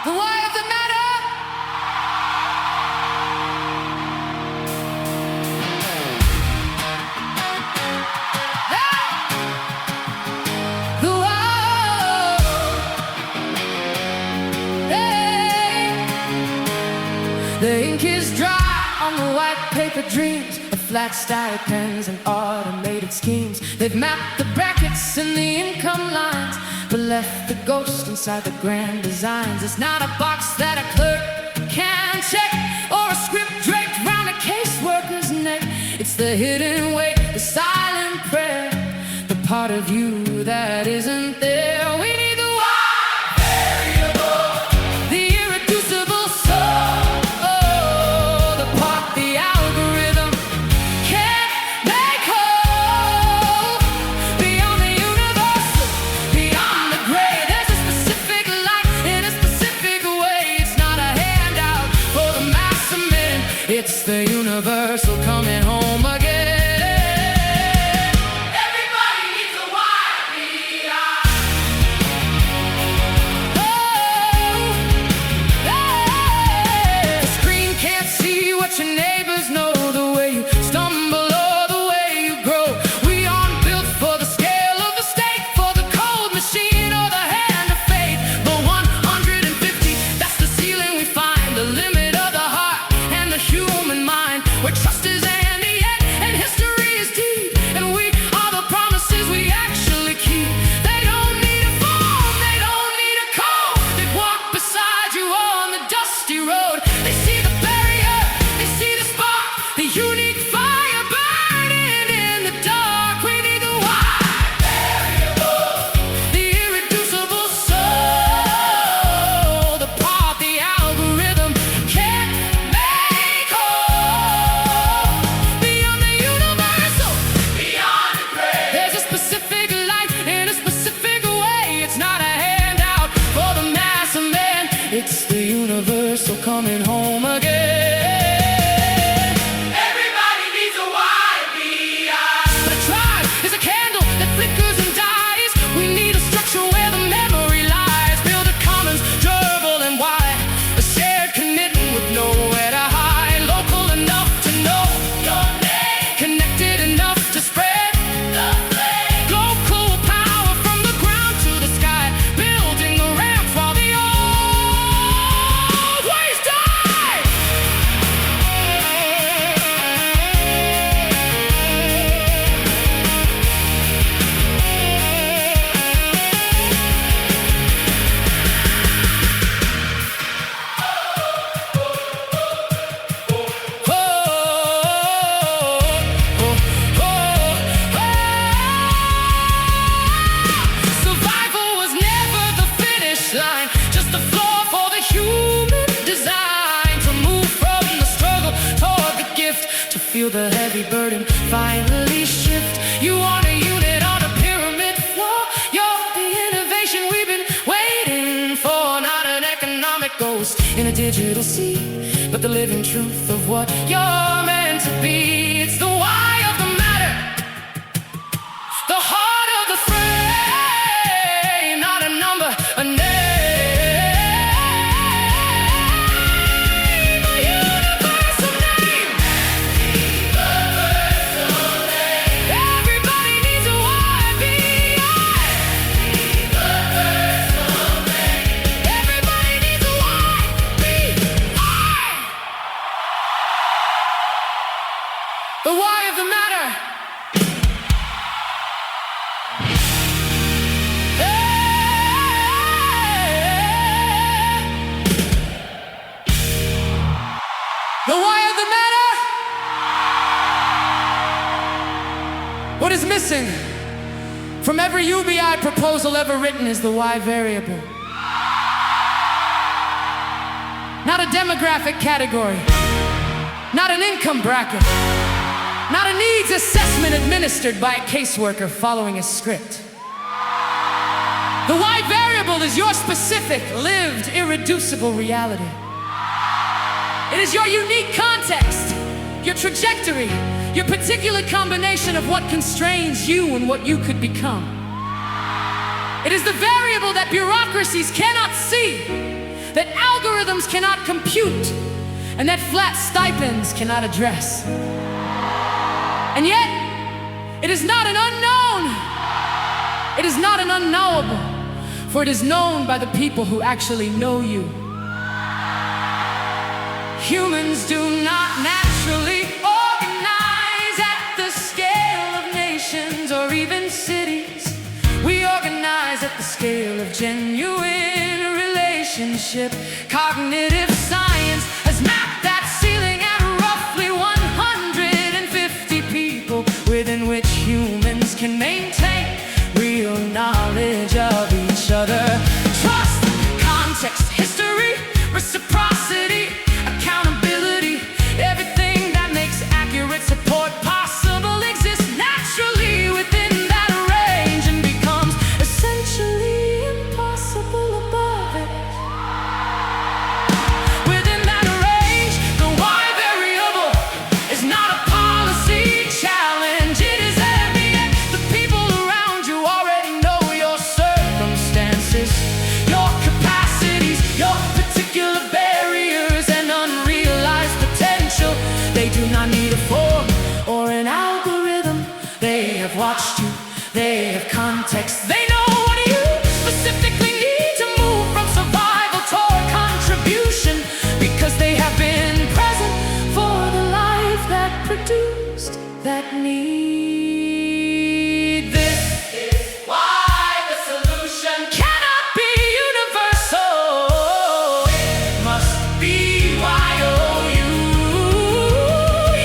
The why of the matter. Hey! The why. Hey! The ink is dry on the white paper dreams of flat static pens and automated schemes. They've mapped the brackets and the income lines, but left the ghost inside the grand designs. It's not a box that a clerk can check, or a script draped round a caseworker's neck. It's the hidden weight, the silent prayer, the part of you that isn't there. We need the why variable, the irreducible soul, the part the algorithm can't make whole. Beyond the universal, beyond the gray, there's a specific light in a specific way. It's not a handout for the mass of men. It's the universal coming home again. Everybody needs a YBI. The screen can't see what your neighbors know, the way you stumble or the way you grow. We aren't built for the scale of the state, for the cold machine or the hand of fate. The 150, that's the ceiling we find, the limit of the heart and the human mind, where trust is handy and history is deep, and we are the promises we actually keep. They don't need a form, they don't need a code. They walk beside you on the dusty road. They see the barrier, they see the spark, the unique fire burning in the dark. We need the wide variable, the irreducible soul, the part the algorithm can't make whole. Beyond the universal, beyond the gray, there's a specific light in a specific way. It's not a handout for the mass of men. It's the universal coming home again. Everybody needs a YBI. But a tribe is a candle that flickers and dies. We need a structure where the memory lies. Build a commons, durable and wide, a shared commitment with nowhere to hide. Local enough to know your name, connected enough to spread the flame. Local power from the ground to the sky, building the ramps while the old ways die. Survival was never the finish line, just a flaw for the human design. To move from the struggle toward the gift, to feel the heavy burden finally shift. You are a unit on a pyramid floor. You're the innovation we've been waiting for. Not an economic ghost in a digital sea, but the living truth of what you're meant to be. It's the why of the matter, the heart of the frame, not a number, a name, a universal name. Everybody needs a YBI. Everybody needs a YBI. The why of the matter. The why of the matter. What is missing from every UBI proposal ever written is the why variable. Not a demographic category, not an income bracket, not a needs assessment administered by a caseworker following a script. The why variable is your specific, lived, irreducible reality. It is your unique context, your trajectory, your particular combination of what constrains you and what you could become. It is the variable that bureaucracies cannot see, that sums cannot compute, and that flat stipends cannot address. And yet, it is not an unknown, it is not an unknowable, for it is known by the people who actually know you. Humans do not naturally organize at the scale of nations or even cities. We organize at the scale of genuine relationship. Cognitive science has mapped that ceiling at roughly 150 people, within which humans can maintain real knowledge of each other. Trust, context, history, reciprocity, accountability, everything that makes accurate support possible exists naturally within that range and becomes essentially impossible above it. Within that range, the why variable is not a policy challenge, it is evident. The people around you already know your circumstances, your capacities, your particular barriers and unrealized potential. They do not need a form or an algorithm. They have watched you, they have context. They know what you specifically need to move from survival toward contribution, because they have been present for the life that produced that need. This is why the solution cannot be universal. It must be YOU,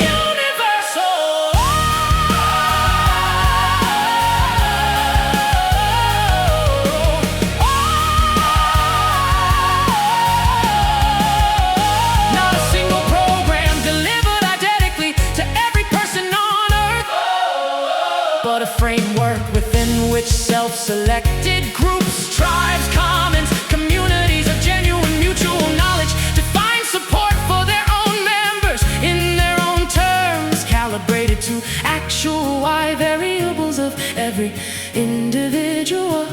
universal. Not a single program delivered identically to every person on earth, but a framework within which self-selected groups, tribes, commons, communities of genuine mutual knowledge define support for their own members in their own terms, calibrated to actual Y variables of every individual.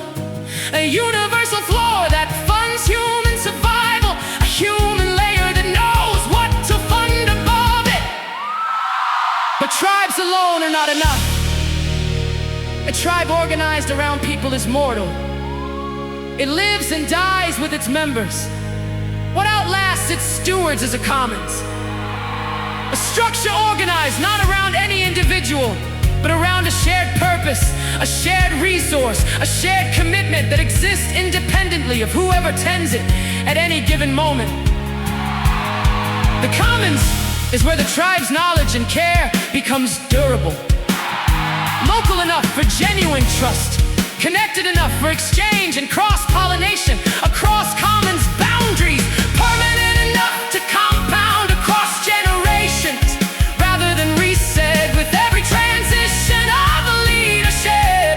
A universal floor that funds human survival, a human layer that knows what to fund above it. But tribes alone are not enough. A tribe organized around people is mortal. It lives and dies with its members. What outlasts its stewards is a commons. A structure organized not around any individual, but around a shared purpose, a shared resource, a shared commitment that exists independently of whoever tends it at any given moment. The commons is where the tribe's knowledge and care becomes durable, local enough for genuine trust, connected enough for exchange and cross-pollination across commons boundaries, permanent enough to compound across generations, rather than reset with every transition of leadership.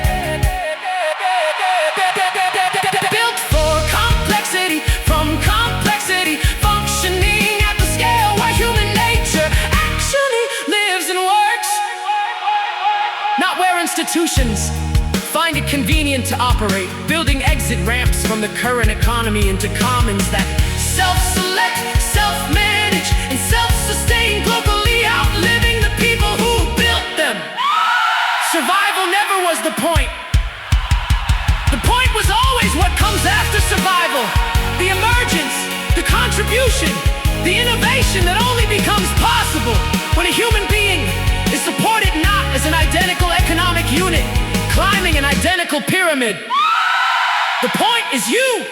Built for complexity, from complexity, functioning at the scale where human nature actually lives and works, not where institutions find it convenient to operate, building exit ramps from the current economy into commons that self-select, self-manage, and self-sustain globally, outliving the people who built them. Survival never was the point. The point was always what comes after survival. The emergence, the contribution, the innovation that only becomes possible when a human being is supported not as an identical economic unit climbing an identical pyramid. The point is you.